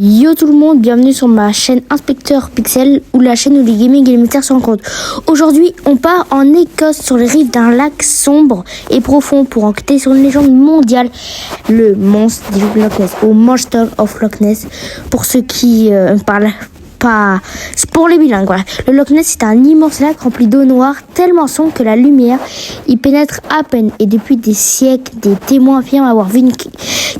Yo tout le monde, bienvenue sur ma chaîne Inspecteur Pixel, ou la chaîne où les gaming et les mystères se rencontrent. Aujourd'hui, on part en Écosse sur les rives d'un lac sombre et profond pour enquêter sur une légende mondiale, le monstre du Loch Ness, ou Monster of Loch Ness, pour ceux qui parlent pas. C'est pour les bilingues, voilà. Le Loch Ness est un immense lac rempli d'eau noire, tellement sombre que la lumière y pénètre à peine. Et depuis des siècles, des témoins affirment avoir vu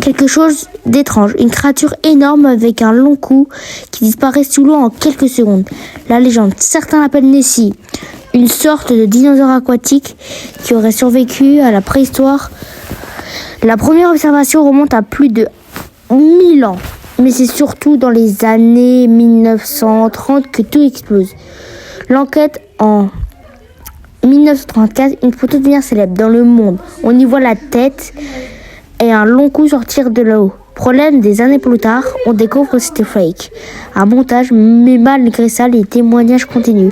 quelque chose d'étrange, une créature énorme avec un long cou qui disparaît sous l'eau en quelques secondes. La légende, certains l'appellent Nessie, une sorte de dinosaure aquatique qui aurait survécu à la préhistoire. La première observation remonte à plus de 1000 ans, mais c'est surtout dans les années 1930 que tout explose. L'enquête en 1934, une photo devient célèbre dans le monde. On y voit la tête et un long cou sortir de l'eau. Problème, des années plus tard, on découvre que c'était fake. Un montage, mais malgré ça, les témoignages continuent.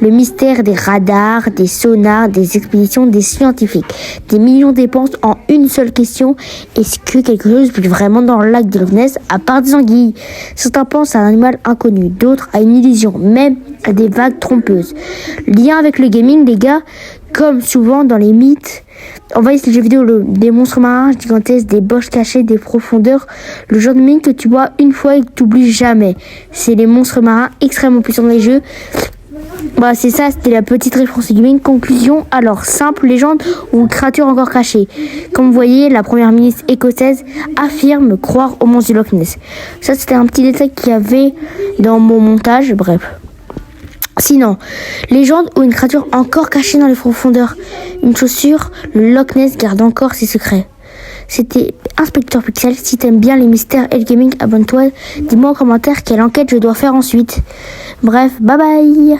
Le mystère des radars, des sonars, des expéditions, des scientifiques. Des millions dépensés en une seule question. Est-ce que quelque chose vit vraiment dans le lac de Loch Ness, à part des anguilles? Certains pensent à un animal inconnu, d'autres à une illusion, même à des vagues trompeuses. Lien avec le gaming, les gars, comme souvent dans les mythes, on voit ces jeux vidéo, des monstres marins gigantesques, des boss cachés, des profondeurs, le genre de mythe que tu vois une fois et que tu n'oublies jamais. C'est les monstres marins extrêmement puissants dans les jeux. Bah c'est ça, c'était la petite réponse gaming. Conclusion, alors simple légende ou créature encore cachée. Comme vous voyez, la première ministre écossaise affirme croire au monstre du Loch Ness. Ça c'était un petit détail qu'il y avait dans mon montage, bref. Sinon, légende ou une créature encore cachée dans les profondeurs. Une chose sûre, le Loch Ness garde encore ses secrets. C'était Inspecteur Pixel. Si t'aimes bien les mystères et le gaming, abonne-toi. Dis-moi en commentaire quelle enquête je dois faire ensuite. Bref, bye bye.